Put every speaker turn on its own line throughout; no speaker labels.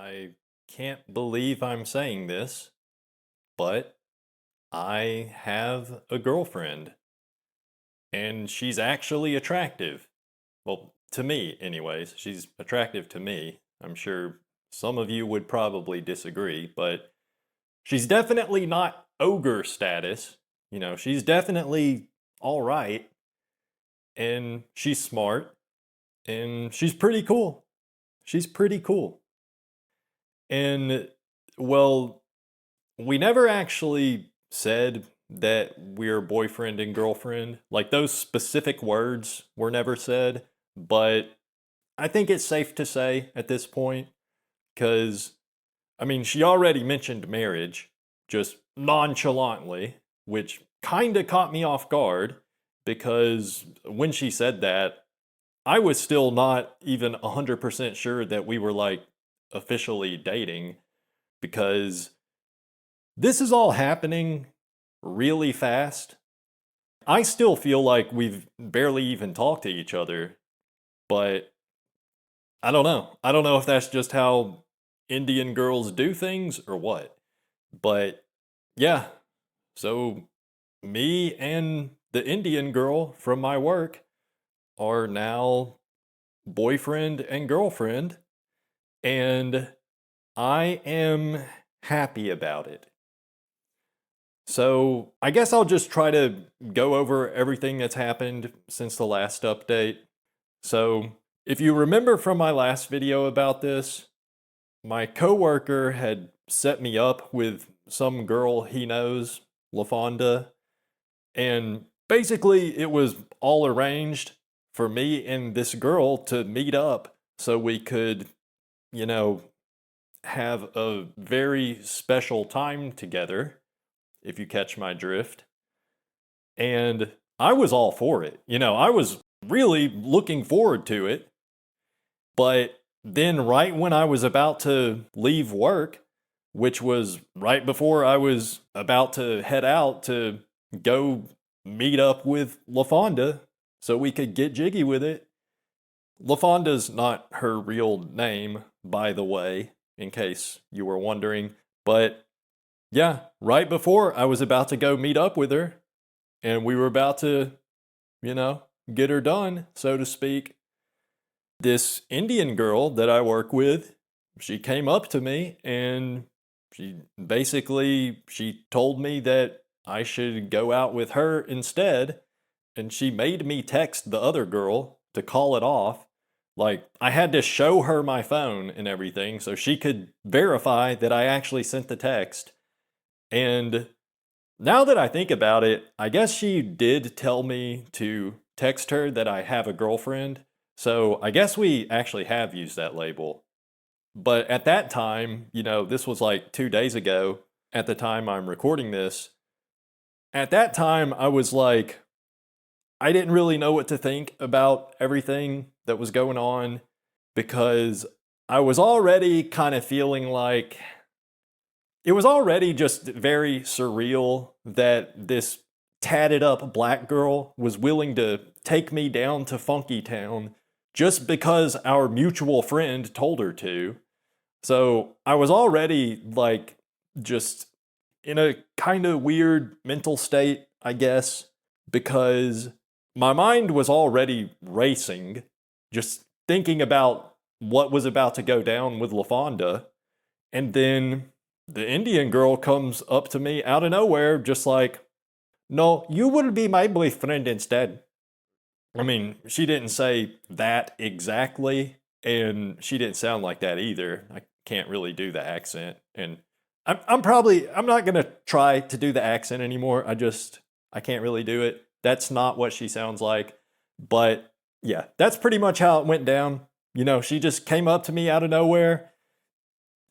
I can't believe I'm saying this, but I have a girlfriend, and she's actually attractive. Well, to me, anyways. She's attractive to me. I'm sure some of you would probably disagree, but she's definitely not ogre status. She's definitely all right, and she's smart, and she's pretty cool. She's pretty cool. And, well, we never actually said that we're boyfriend and girlfriend. Like, those specific words were never said, but I think it's safe to say at this point, because, I mean, she already mentioned marriage, just nonchalantly, which kinda caught me off guard, because when she said that, I was still not even 100% sure that we were, like, officially dating, because this is all happening really fast. I still feel like we've barely even talked to each other, but I don't know. I don't know if that's just how Indian girls do things or what. But yeah, so me and the Indian girl from my work are now boyfriend and girlfriend, and I am happy about it. So, I guess I'll just try to go over everything that's happened since the last update. So, if you remember from my last video about this, my coworker had set me up with some girl he knows, LaFonda, and basically it was all arranged for me and this girl to meet up so we could, you know, have a very special time together, if you catch my drift. And I was all for it. I was really looking forward to it. But then, right when I was about to leave work, which was right before I was about to head out to go meet up with LaFonda so we could get jiggy with it. LaFonda's not her real name, by the way, in case you were wondering. But yeah, right before I was about to go meet up with her, and we were about to, you know, get her done, so to speak, this Indian girl that I work with, she came up to me and she told me that I should go out with her instead, and she made me text the other girl to call it off. Like, I had to show her my phone and everything so she could verify that I actually sent the text. And now that I think about it, I guess she did tell me to text her that I have a girlfriend. So I guess we actually have used that label. But at that time, this was like 2 days ago, at the time I'm recording this. At that time, I was like, I didn't really know what to think about everything that was going on, because I was already kind of feeling like it was already just very surreal that this tatted up black girl was willing to take me down to Funky Town just because our mutual friend told her to. So I was already like just in a kind of weird mental state, I guess, because my mind was already racing, just thinking about what was about to go down with LaFonda. And then the Indian girl comes up to me out of nowhere, just like, no, you will be my boyfriend instead. I mean, she didn't say that exactly, and she didn't sound like that either. I can't really do the accent. And I'm not going to try to do the accent anymore. I can't really do it. That's not what she sounds like. But yeah, that's pretty much how it went down. She just came up to me out of nowhere,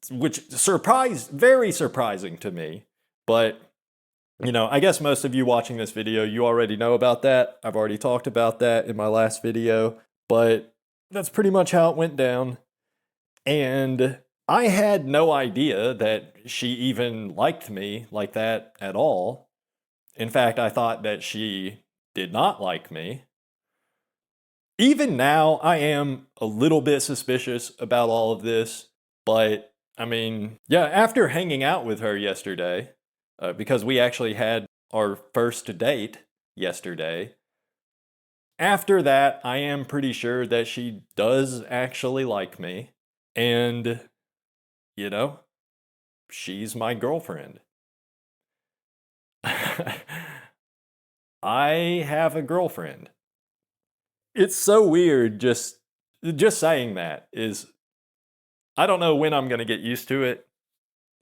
which very surprising to me. But, I guess most of you watching this video, you already know about that. I've already talked about that in my last video, but that's pretty much how it went down. And I had no idea that she even liked me like that at all. In fact, I thought that she did not like me. Even now, I am a little bit suspicious about all of this, but I mean, yeah, after hanging out with her yesterday, because we actually had our first date yesterday, after that, I am pretty sure that she does actually like me. And, you know, she's my girlfriend. I have a girlfriend. It's so weird just saying that is I don't know when I'm going to get used to it.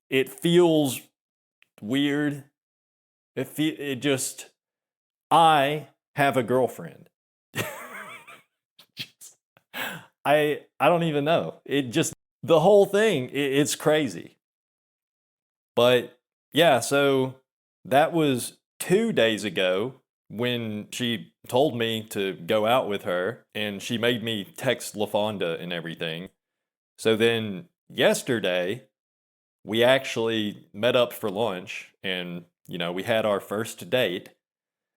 It feels weird. It just I have a girlfriend. Just- I don't even know. It just the whole thing it's crazy. But yeah, so that was 2 days ago when she told me to go out with her and she made me text LaFonda and everything. So then yesterday we actually met up for lunch and we had our first date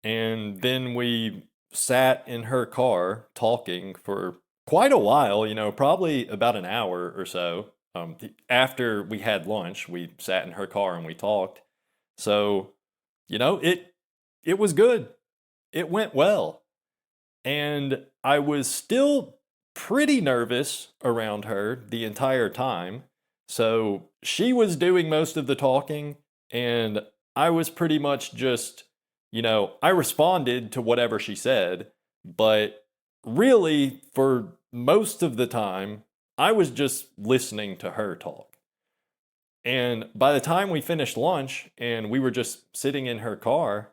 and then we sat in her car talking for quite a while, probably about an hour or so. After we had lunch, we sat in her car and we talked. So, it was good. It went well. And I was still pretty nervous around her the entire time. So she was doing most of the talking, and I was pretty much just, I responded to whatever she said, but really, for most of the time, I was just listening to her talk. And by the time we finished lunch and we were just sitting in her car,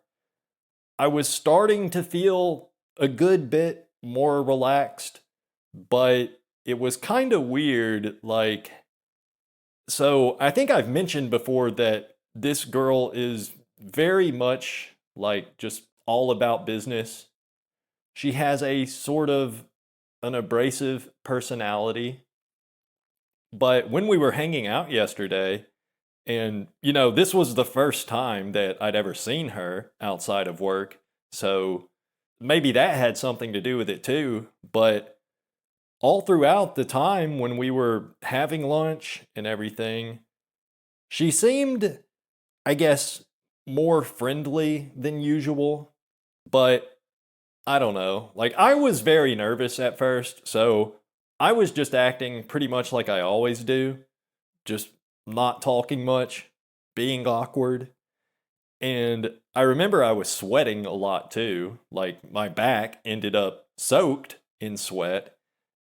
I was starting to feel a good bit more relaxed, but it was kind of weird. So I think I've mentioned before that this girl is very much like just all about business. She has a sort of an abrasive personality. But when we were hanging out yesterday, and, this was the first time that I'd ever seen her outside of work. So maybe that had something to do with it too. But all throughout the time when we were having lunch and everything, she seemed, I guess, more friendly than usual. But I don't know. Like, I was very nervous at first. So I was just acting pretty much like I always do, just not talking much, being awkward. And I remember I was sweating a lot too. Like my back ended up soaked in sweat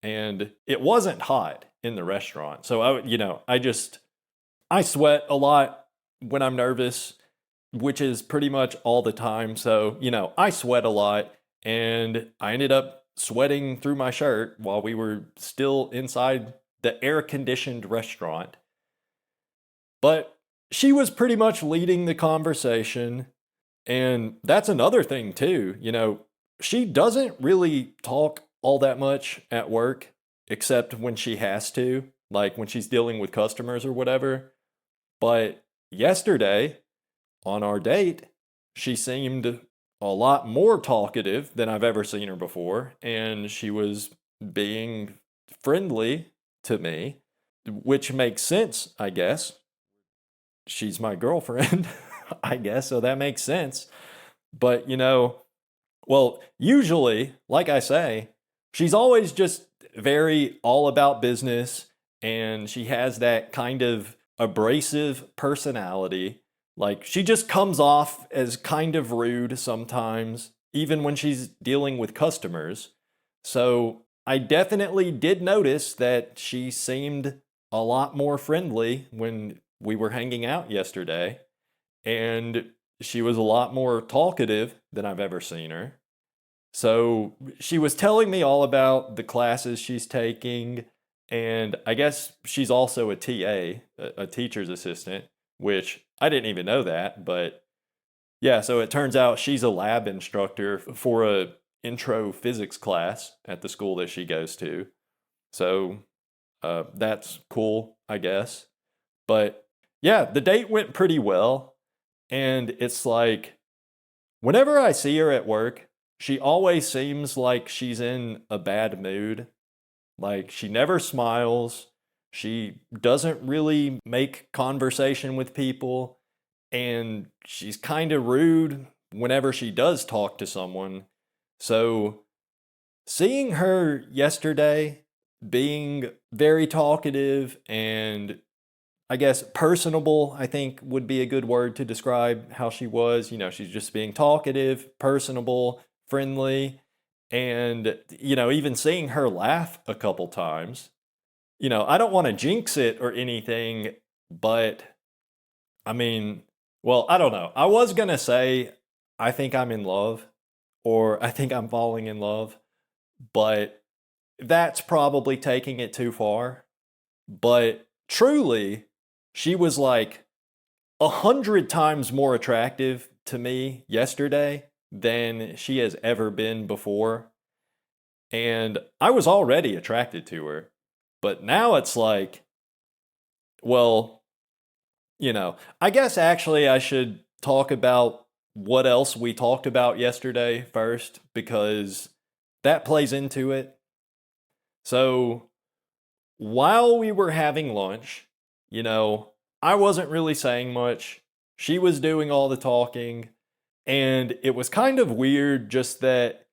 and it wasn't hot in the restaurant. So I sweat a lot when I'm nervous, which is pretty much all the time. So, I sweat a lot and I ended up sweating through my shirt while we were still inside the air conditioned restaurant. But she was pretty much leading the conversation. And that's another thing, too. She doesn't really talk all that much at work, except when she has to, like when she's dealing with customers or whatever. But yesterday, on our date, she seemed a lot more talkative than I've ever seen her before. And she was being friendly to me, which makes sense, I guess. She's my girlfriend, I guess, so that makes sense. But, well, usually, like I say, she's always just very all about business and she has that kind of abrasive personality. Like, she just comes off as kind of rude sometimes, even when she's dealing with customers. So, I definitely did notice that she seemed a lot more friendly when we were hanging out yesterday. And she was a lot more talkative than I've ever seen her. So she was telling me all about the classes she's taking. And I guess she's also a TA, a teacher's assistant, which I didn't even know that. But yeah, so it turns out she's a lab instructor for a intro physics class at the school that she goes to. So that's cool, I guess. But yeah, the date went pretty well. And it's like, whenever I see her at work, she always seems like she's in a bad mood. Like, she never smiles. She doesn't really make conversation with people, and she's kind of rude whenever she does talk to someone. So, seeing her yesterday being very talkative and I guess personable, I think would be a good word to describe how she was. She's just being talkative, personable, friendly, and, even seeing her laugh a couple times. I don't want to jinx it or anything, but I mean, well, I don't know. I was going to say, I think I'm in love or I think I'm falling in love, but that's probably taking it too far. But truly, she was like 100 times more attractive to me yesterday than she has ever been before. And I was already attracted to her. But now it's like, well, I guess actually I should talk about what else we talked about yesterday first because that plays into it. So while we were having lunch, I wasn't really saying much. She was doing all the talking. And it was kind of weird just that,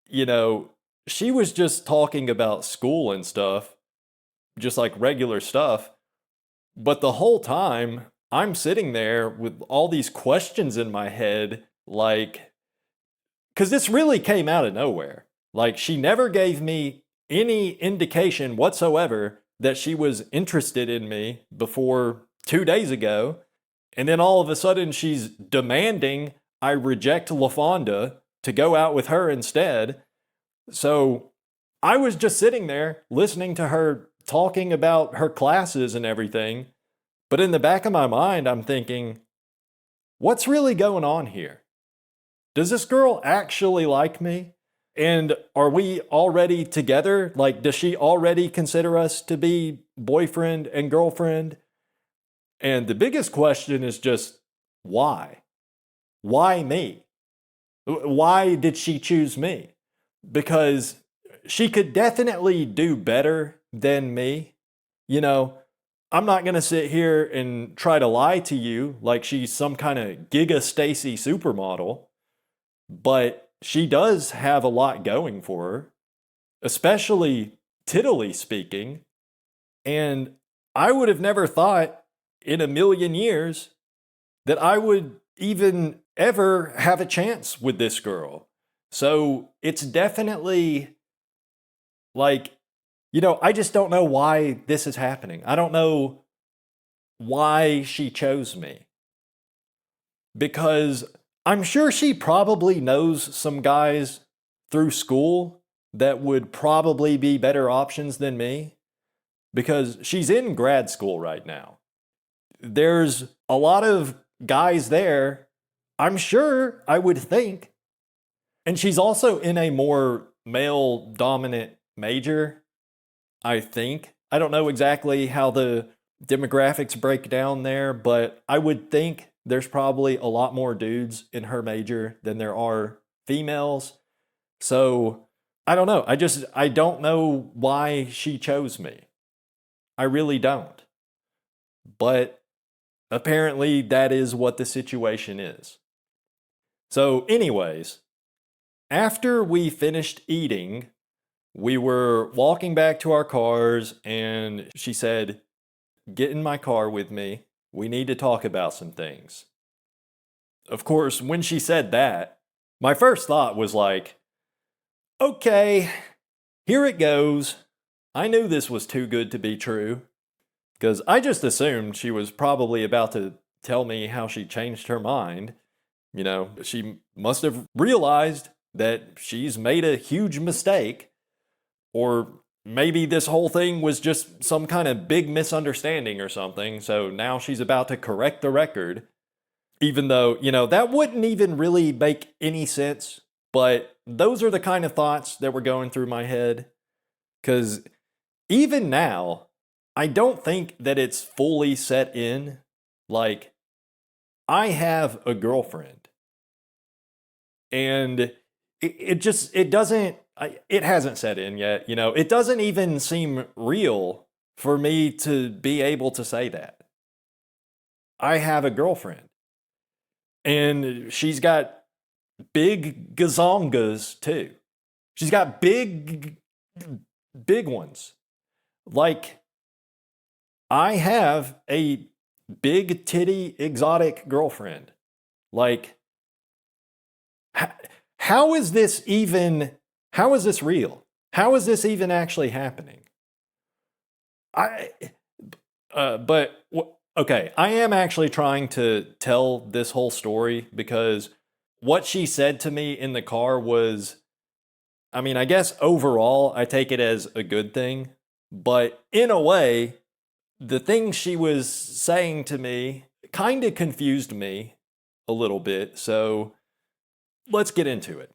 you know, she was just talking about school and stuff, just like regular stuff. But the whole time, I'm sitting there with all these questions in my head, like, because this really came out of nowhere. Like, she never gave me any indication whatsoever that she was interested in me before 2 days ago. And then all of a sudden, she's demanding I reject LaFonda to go out with her instead. So I was just sitting there listening to her talking about her classes and everything. But in the back of my mind, I'm thinking, what's really going on here? Does this girl actually like me? And are we already together? Like, does she already consider us to be boyfriend and girlfriend? And the biggest question is just, why? Why me? Why did she choose me? Because she could definitely do better than me. You know, I'm not going to sit here and try to lie to you like she's some kind of Giga Stacy supermodel, but she does have a lot going for her, especially tittily speaking. And I would have never thought in a million years that I would even ever have a chance with this girl. So it's definitely like, I just don't know why this is happening. I don't know why she chose me. Because I'm sure she probably knows some guys through school that would probably be better options than me. Because she's in grad school right now. There's a lot of guys there, I'm sure, I would think. And she's also in a more male dominant major, I think. I don't know exactly how the demographics break down there, but I would think there's probably a lot more dudes in her major than there are females. So I don't know. I don't know why she chose me. I really don't. But apparently that is what the situation is. So, anyways, after we finished eating, we were walking back to our cars, and she said, "Get in my car with me. We need to talk about some things." Of course, when she said that, my first thought was like, okay, here it goes. I knew this was too good to be true. Because I just assumed she was probably about to tell me how she changed her mind. She must have realized that she's made a huge mistake. Or maybe this whole thing was just some kind of big misunderstanding or something. So now she's about to correct the record. Even though, that wouldn't even really make any sense. But those are the kind of thoughts that were going through my head. Because even now, I don't think that it's fully set in. Like, I have a girlfriend. And it hasn't set in yet. It doesn't even seem real for me to be able to say that. I have a girlfriend, and she's got big gazongas too. She's got big ones. Like, I have a big titty exotic girlfriend. Like, how is this real? How is this even actually happening? Okay, I am actually trying to tell this whole story because what she said to me in the car was, I mean, I guess overall I take it as a good thing, but in a way, the things she was saying to me kind of confused me a little bit. So let's get into it.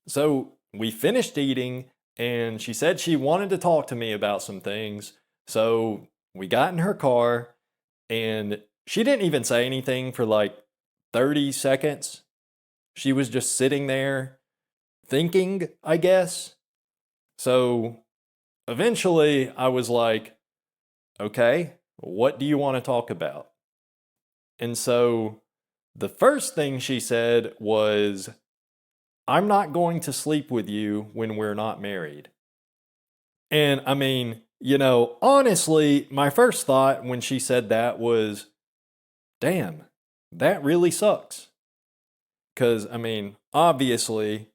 So we finished eating, and she said she wanted to talk to me about some things. So we got in her car, and she didn't even say anything for like 30 seconds. She was just sitting there thinking, I guess. So eventually I was like, okay, what do you want to talk about? And so the first thing she said was, I'm not going to sleep with you when we're not married. And I mean, honestly, my first thought when she said that was, damn, that really sucks. Because, I mean, obviously,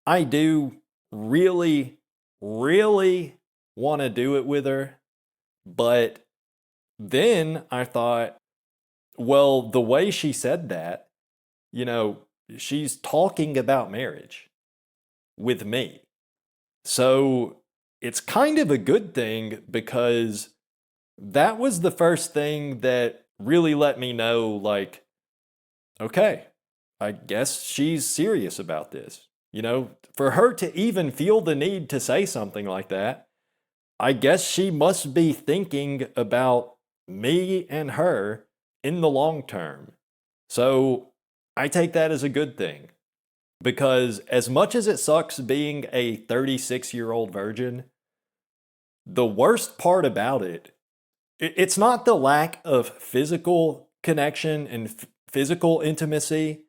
I do really, really want to do it with her. But then I thought, well, the way she said that, she's talking about marriage with me. So it's kind of a good thing because that was the first thing that really let me know, like, okay, I guess she's serious about this. For her to even feel the need to say something like that, I guess she must be thinking about me and her in the long term. So I take that as a good thing. Because as much as it sucks being a 36-year-old virgin, the worst part about it's not the lack of physical connection and physical intimacy.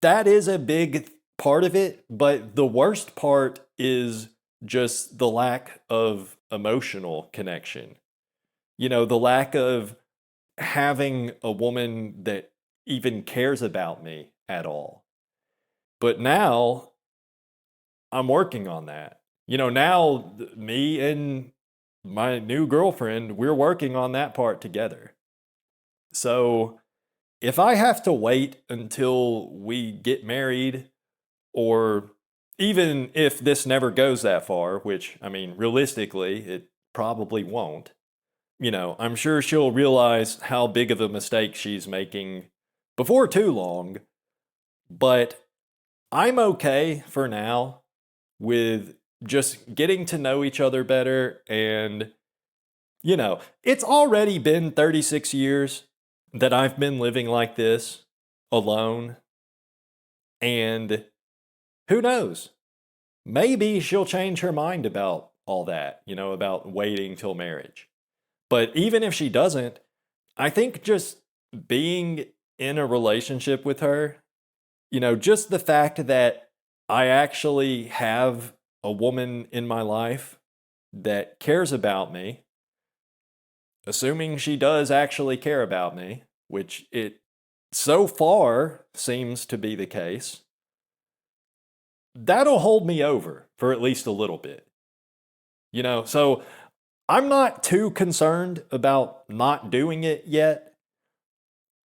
That is a big part of it, but the worst part is just the lack of emotional connection. The lack of having a woman that even cares about me at all. But now I'm working on that. Now me and my new girlfriend, we're working on that part together. So if I have to wait until we get married, or even if this never goes that far, which, I mean, realistically, it probably won't, I'm sure she'll realize how big of a mistake she's making before too long. But I'm okay for now with just getting to know each other better. And, it's already been 36 years that I've been living like this alone. And who knows? Maybe she'll change her mind about all that, about waiting till marriage. But even if she doesn't, I think just being in a relationship with her, just the fact that I actually have a woman in my life that cares about me, assuming she does actually care about me, which it so far seems to be the case, that'll hold me over for at least a little bit. So I'm not too concerned about not doing it yet.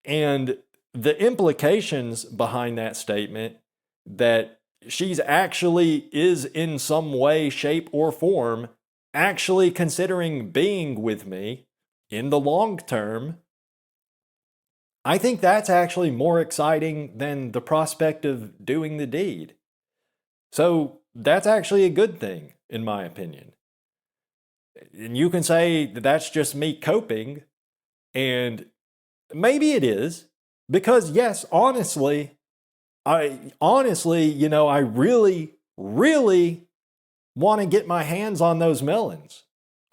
And the implications behind that statement that she's actually is in some way, shape, or form actually considering being with me in the long term, I think that's actually more exciting than the prospect of doing the deed. So that's actually a good thing, in my opinion. And you can say that that's just me coping, and maybe it is, because yes, honestly, I really, really want to get my hands on those melons.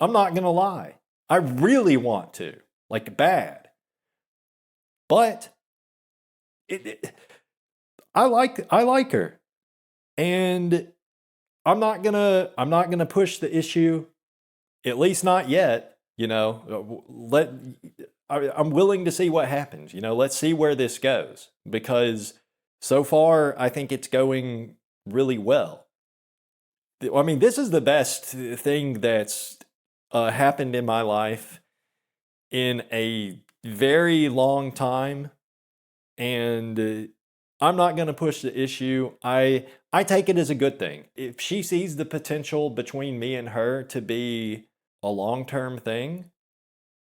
I'm not going to lie. I really want to, like bad. But it, it, I like her. And I'm not gonna push the issue, at least not yet. I'm willing to see what happens. Let's see where this goes, because so far I think it's going really well. I mean, this is the best thing that's happened in my life in a very long time, and I'm not going to push the issue. I take it as a good thing. If she sees the potential between me and her to be a long-term thing,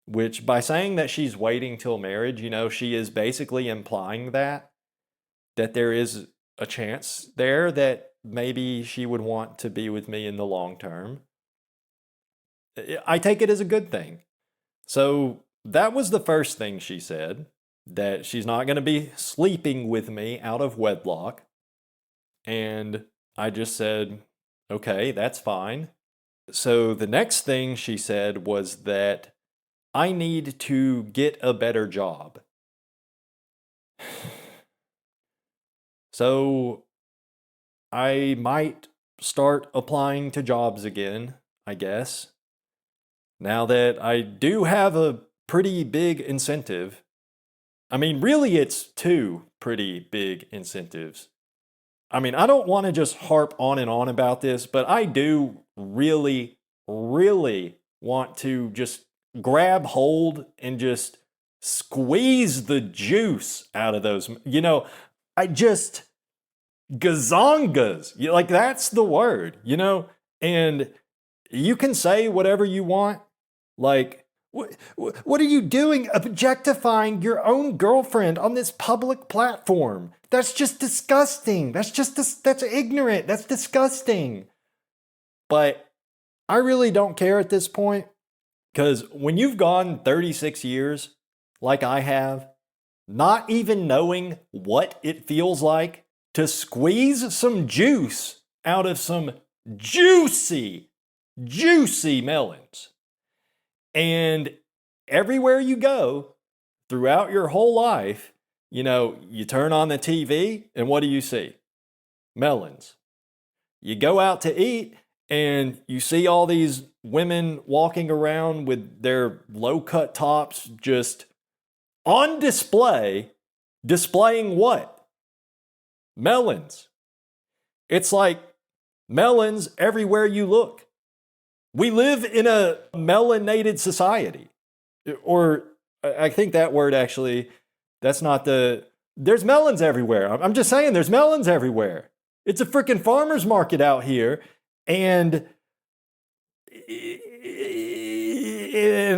which by saying that she's waiting till marriage, she is basically implying that there is a chance there that maybe she would want to be with me in the long term. I take it as a good thing. So that was the first thing she said, that she's not going to be sleeping with me out of wedlock. And I just said, okay, that's fine. So the next thing she said was that I need to get a better job. So I might start applying to jobs again, I guess. Now that I do have a pretty big incentive. I mean, really, it's two pretty big incentives. I mean, I don't want to just harp on and on about this, but I do really, really want to just grab hold and just squeeze the juice out of those. I just gazongas. Like, that's the word, and you can say whatever you want. Like, what are you doing objectifying your own girlfriend on this public platform? That's just disgusting. That's ignorant. That's disgusting. But I really don't care at this point, because when you've gone 36 years, like I have, not even knowing what it feels like to squeeze some juice out of some juicy, juicy melons. And everywhere you go throughout your whole life, you turn on the TV and what do you see? Melons. You go out to eat and you see all these women walking around with their low-cut tops just on display, displaying what? Melons. It's like melons everywhere you look. We live in a melanated society. Or I think that word actually, that's not there's melons everywhere. I'm just saying there's melons everywhere. It's a freaking farmer's market out here. And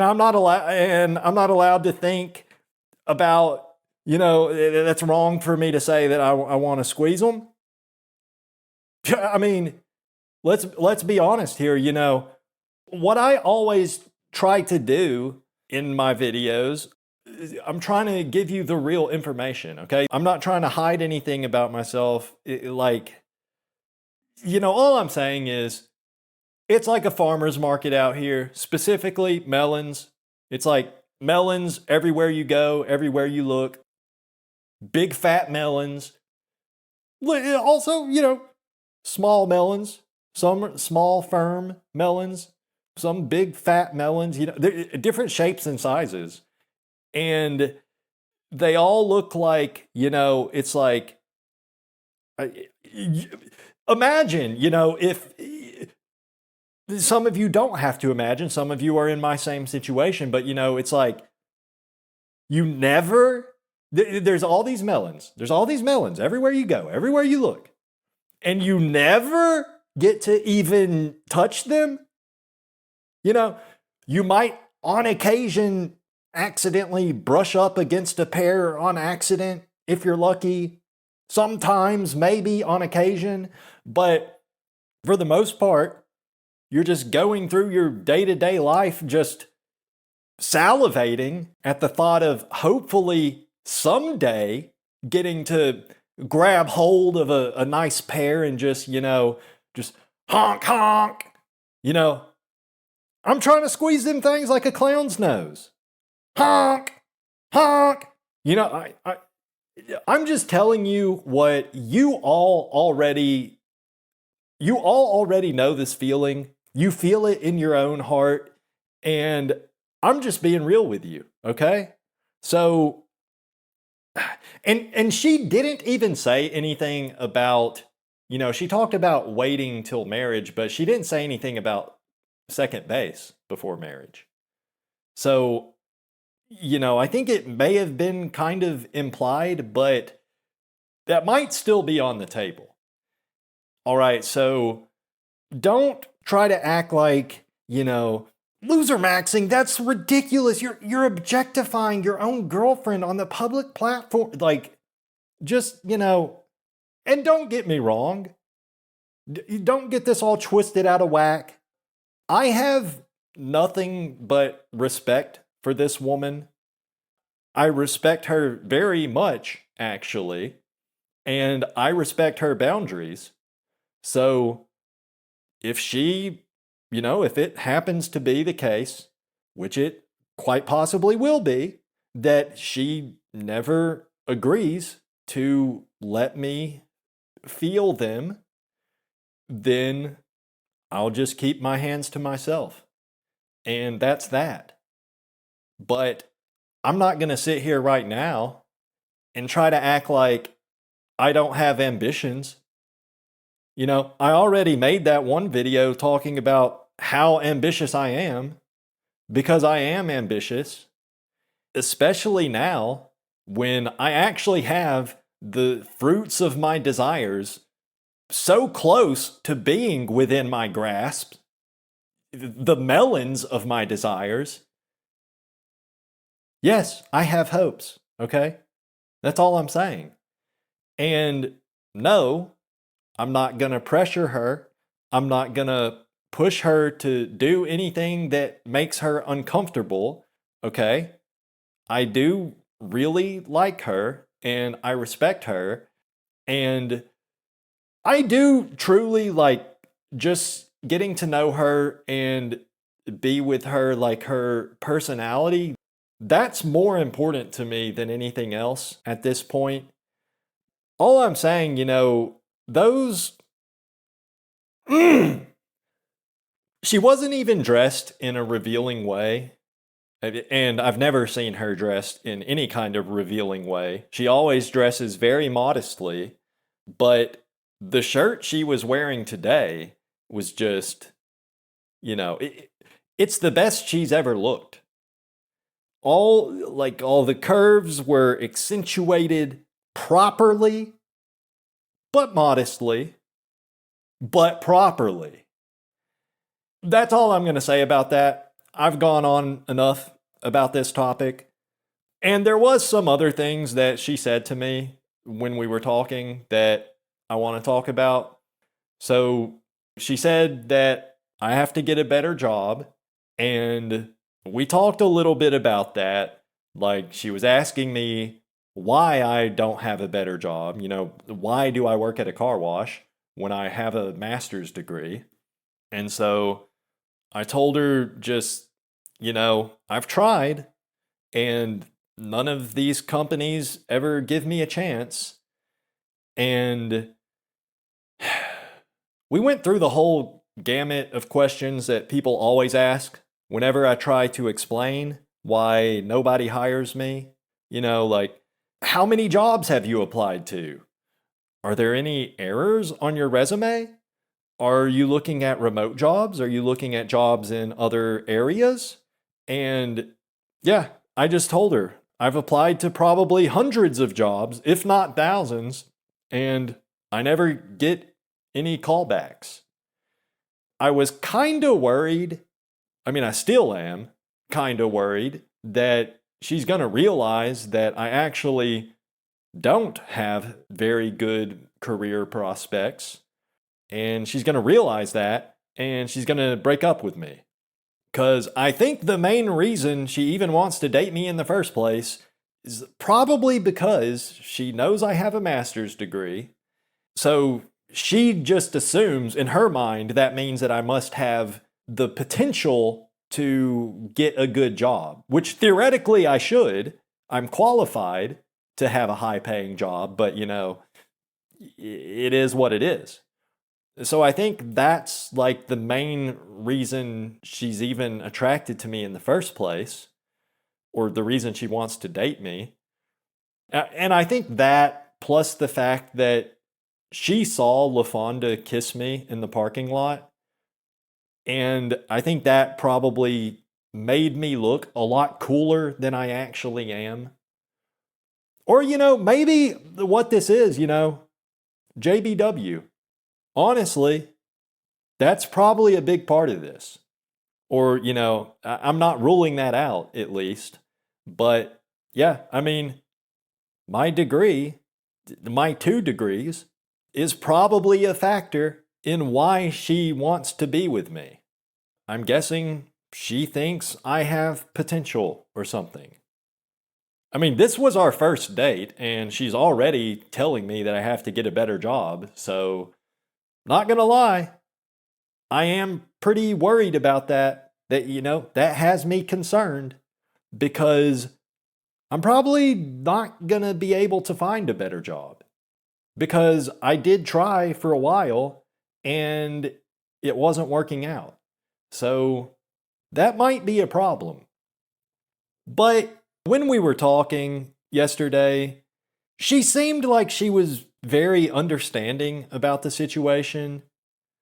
I'm not allowed to think about, that's wrong for me to say that I want to squeeze them. I mean, let's be honest here, what I always try to do in my videos, I'm trying to give you the real information, okay? I'm not trying to hide anything about myself. All I'm saying is, it's like a farmer's market out here, specifically melons. It's like melons everywhere you go, everywhere you look. Big fat melons. Also, small melons, some small firm melons, some big fat melons, they're different shapes and sizes. And they all look like, it's like, imagine, if some of you don't have to imagine, some of you are in my same situation, but it's like, there's all these melons. There's all these melons everywhere you go, everywhere you look. And you never get to even touch them. You might on occasion accidentally brush up against a pair on accident if you're lucky. Sometimes, maybe on occasion. But for the most part, you're just going through your day-to-day life just salivating at the thought of hopefully someday getting to grab hold of a nice pair and just honk, honk, I'm trying to squeeze them things like a clown's nose. Honk! Honk! You know, I'm just telling you what you all already know this feeling. You feel it in your own heart. And I'm just being real with you, okay? So, and she didn't even say anything about, she talked about waiting till marriage, but she didn't say anything about second base before marriage. So, I think it may have been kind of implied, but that might still be on the table. All right, so don't try to act like, loser maxing. That's ridiculous. You're objectifying your own girlfriend on the public platform. Like, just, and don't get me wrong. Don't get this all twisted out of whack. I have nothing but respect for this woman. I respect her very much, actually. And I respect her boundaries. So if if it happens to be the case, which it quite possibly will be, that she never agrees to let me feel them, then I'll just keep my hands to myself. And that's that. But I'm not going to sit here right now and try to act like I don't have ambitions. I already made that one video talking about how ambitious I am, because I am ambitious, especially now when I actually have the fruits of my desires so close to being within my grasp, the melons of my desires. Yes, I have hopes, okay? That's all I'm saying. And no, I'm not going to pressure her. I'm not going to push her to do anything that makes her uncomfortable, okay? I do really like her and I respect her. And I do truly like just getting to know her and be with her, like her personality. That's more important to me than anything else at this point. All I'm saying, those. She wasn't even dressed in a revealing way. And I've never seen her dressed in any kind of revealing way. She always dresses very modestly. But the shirt she was wearing today was just, it's the best she's ever looked. All the curves were accentuated properly, but modestly, but properly. That's all I'm going to say about that. I've gone on enough about this topic. And there was some other things that she said to me when we were talking that I want to talk about. So she said that I have to get a better job. And we talked a little bit about that. Like, she was asking me why I don't have a better job. Why do I work at a car wash when I have a master's degree? And so I told her just, I've tried and none of these companies ever give me a chance. And we went through the whole gamut of questions that people always ask whenever I try to explain why nobody hires me. Like, how many jobs have you applied to? Are there any errors on your resume? Are you looking at remote jobs? Are you looking at jobs in other areas? And yeah, I just told her I've applied to probably hundreds of jobs, if not thousands, and I never get any callbacks. I was kind of worried. I mean, I still am kind of worried that she's going to realize that I actually don't have very good career prospects. And she's going to realize that, and she's going to break up with me. Because I think the main reason she even wants to date me in the first place is probably because she knows I have a master's degree. So she just assumes in her mind that means that I must have the potential to get a good job, which theoretically I should. I'm qualified to have a high paying job, but it is what it is. So I think that's like the main reason she's even attracted to me in the first place, or the reason she wants to date me. And I think that, plus the fact that she saw LaFonda kiss me in the parking lot, and I think that probably made me look a lot cooler than I actually am. Or, maybe what this is, JBW. Honestly, that's probably a big part of this. Or, I'm not ruling that out, at least. But yeah, I mean, my degree, my 2 degrees, is probably a factor in why she wants to be with me. I'm guessing she thinks I have potential or something. I mean, this was our first date, and she's already telling me that I have to get a better job, so not gonna lie, I am pretty worried about that. That has me concerned, because I'm probably not gonna be able to find a better job. Because I did try for a while, and it wasn't working out. So that might be a problem. But when we were talking yesterday, she seemed like she was very understanding about the situation,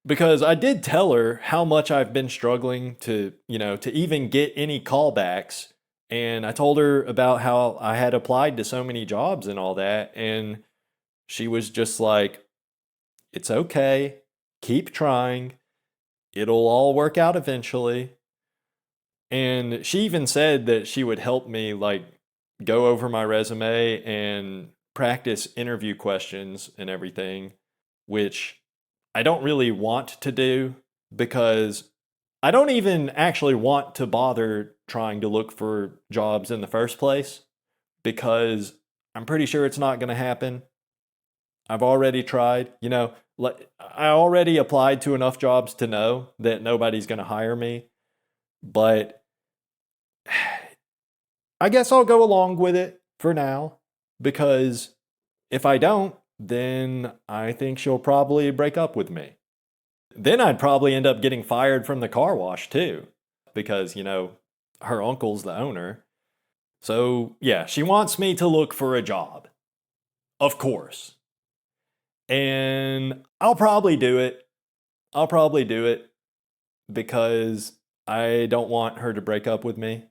because I did tell her how much I've been struggling to even get any callbacks. And I told her about how I had applied to so many jobs and all that. And she was just like, it's okay. Keep trying. It'll all work out eventually. And she even said that she would help me like go over my resume and practice interview questions and everything, which I don't really want to do, because I don't even actually want to bother trying to look for jobs in the first place, because I'm pretty sure it's not going to happen. I've already tried, I already applied to enough jobs to know that nobody's going to hire me. But I guess I'll go along with it for now, because if I don't, then I think she'll probably break up with me. Then I'd probably end up getting fired from the car wash too, because, her uncle's the owner. So, yeah, she wants me to look for a job. Of course. And I'll probably do it. I'll probably do it because I don't want her to break up with me.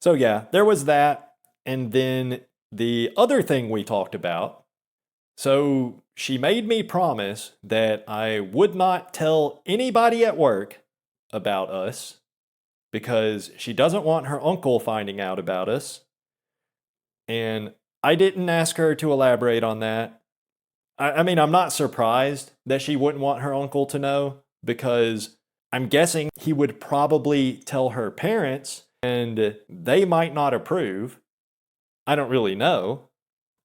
So, yeah, there was that. And then the other thing we talked about. So, she made me promise that I would not tell anybody at work about us, because she doesn't want her uncle finding out about us. And I didn't ask her to elaborate on that. I mean, I'm not surprised that she wouldn't want her uncle to know, because I'm guessing he would probably tell her parents and they might not approve. I don't really know.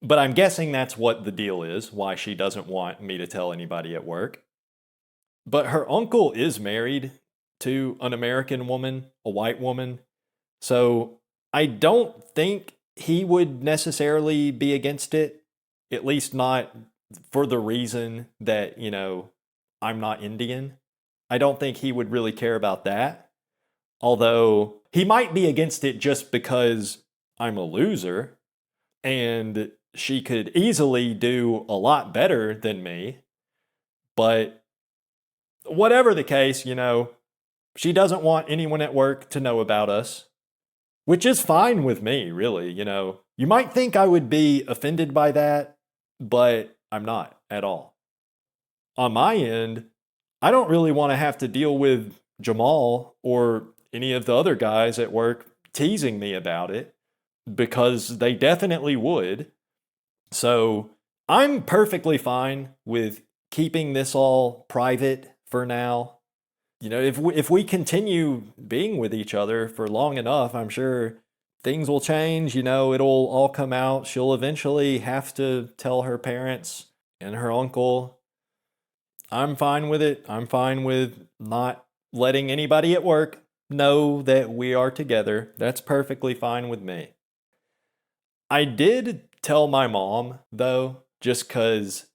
But I'm guessing that's what the deal is, why she doesn't want me to tell anybody at work. But her uncle is married to an American woman, a white woman. So I don't think he would necessarily be against it, at least not for the reason that, I'm not Indian. I don't think he would really care about that. Although he might be against it just because I'm a loser, and she could easily do a lot better than me. But whatever the case, she doesn't want anyone at work to know about us, which is fine with me, really. You might think I would be offended by that, but I'm not at all. On my end, I don't really want to have to deal with Jamal or any of the other guys at work teasing me about it, because they definitely would. So I'm perfectly fine with keeping this all private for now. If we continue being with each other for long enough, I'm sure things will change. It'll all come out. She'll eventually have to tell her parents and her uncle. I'm fine with it. I'm fine with not letting anybody at work know that we are together. That's perfectly fine with me. I did tell my mom, though, just because,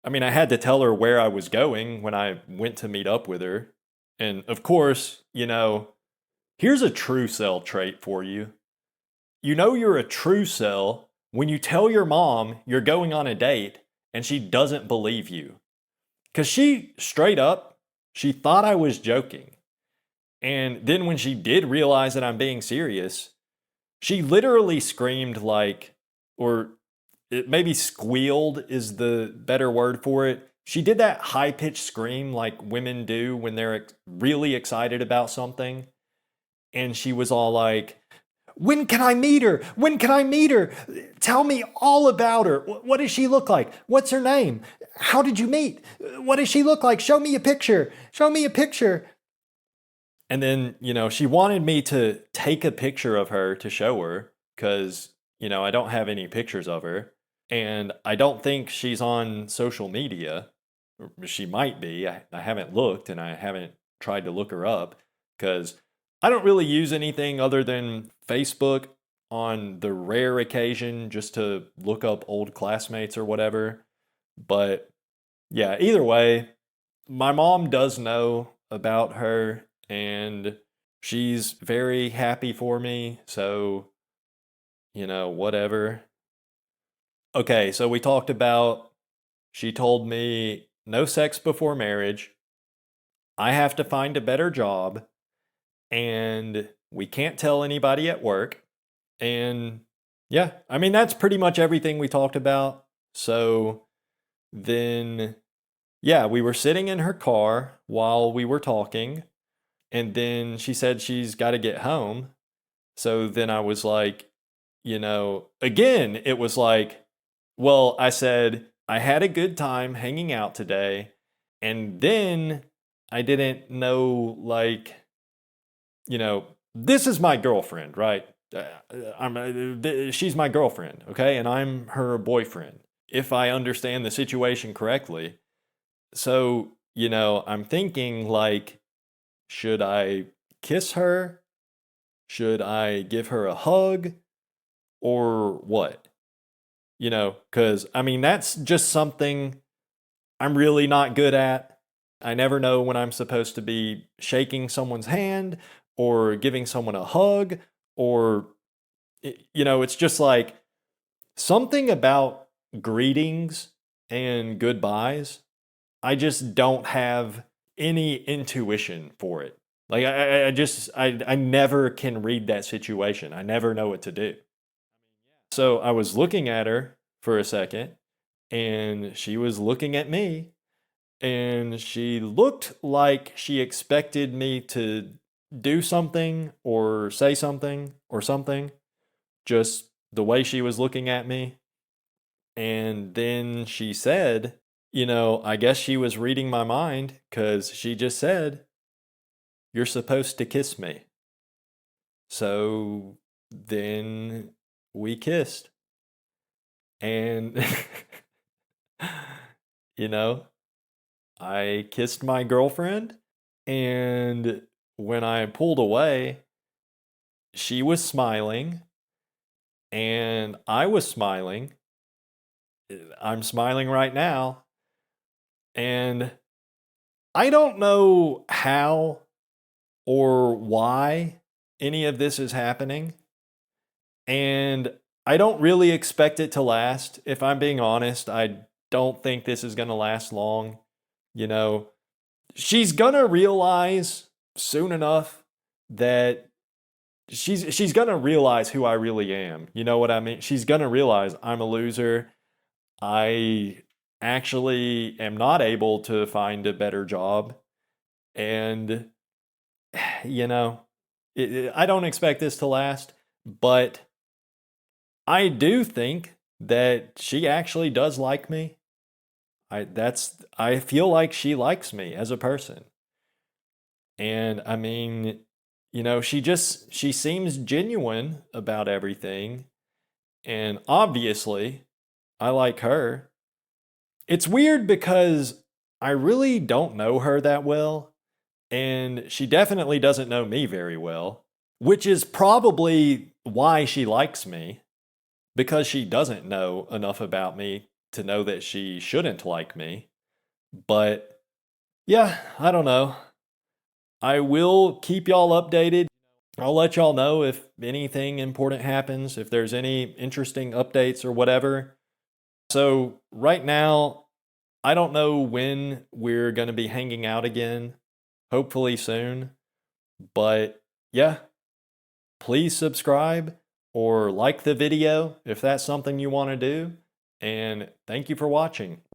I mean, I had to tell her where I was going when I went to meet up with her. And of course, here's a true cell trait for you. You know you're a true cell when you tell your mom you're going on a date and she doesn't believe you. Because she, straight up, she thought I was joking. And then when she did realize that I'm being serious, she literally screamed like, or it maybe squealed is the better word for it. She did that high pitched scream like women do when they're really excited about something. And she was all like, when can I meet her? When can I meet her? Tell me all about her. What does she look like? What's her name? How did you meet? What does she look like? Show me a picture. Show me a picture. And then, she wanted me to take a picture of her to show her because, I don't have any pictures of her. And I don't think she's on social media. She might be. I haven't looked and I haven't tried to look her up because I don't really use anything other than Facebook on the rare occasion just to look up old classmates or whatever. But yeah, either way, my mom does know about her and she's very happy for me. So, whatever. Okay, so we talked about she told me no sex before marriage. I have to find a better job and we can't tell anybody at work. And yeah, I mean, that's pretty much everything we talked about. So then, yeah, we were sitting in her car while we were talking. And then she said she's got to get home. So then I was like, again, it was like, well, I said, I had a good time hanging out today. And then I didn't know, like, this is my girlfriend, right? She's my girlfriend, okay? And I'm her boyfriend, if I understand the situation correctly. So, I'm thinking, like, should I kiss her? Should I give her a hug? Or what? Because, I mean, that's just something I'm really not good at. I never know when I'm supposed to be shaking someone's hand or giving someone a hug or, it's just like something about greetings and goodbyes. I just don't have any intuition for it. Like I never can read that situation. I never know what to do. So I was looking at her for a second and she was looking at me and she looked like she expected me to do something or say something or something, just the way she was looking at me. And then she said, I guess she was reading my mind because she just said, you're supposed to kiss me. So then we kissed. And, you know, I kissed my girlfriend. And when I pulled away, she was smiling. And I was smiling. I'm smiling right now. And I don't know how or why any of this is happening. And I don't really expect it to last. If I'm being honest, I don't think this is going to last long. You know, she's going to realize soon enough that she's going to realize who I really am. You know what I mean? She's going to realize I'm a loser. I actually am not able to find a better job. And, you know, I don't expect this to last, but I do think that she actually does like me. I feel like she likes me as a person. And I mean, she seems genuine about everything. And obviously, I like her. It's weird because I really don't know her that well. And she definitely doesn't know me very well, which is probably why she likes me, because she doesn't know enough about me to know that she shouldn't like me. But yeah, I don't know. I will keep y'all updated. I'll let y'all know if anything important happens, if there's any interesting updates or whatever. So, right now, I don't know when we're going to be hanging out again. Hopefully soon. But yeah, please subscribe or like the video if that's something you want to do. And thank you for watching.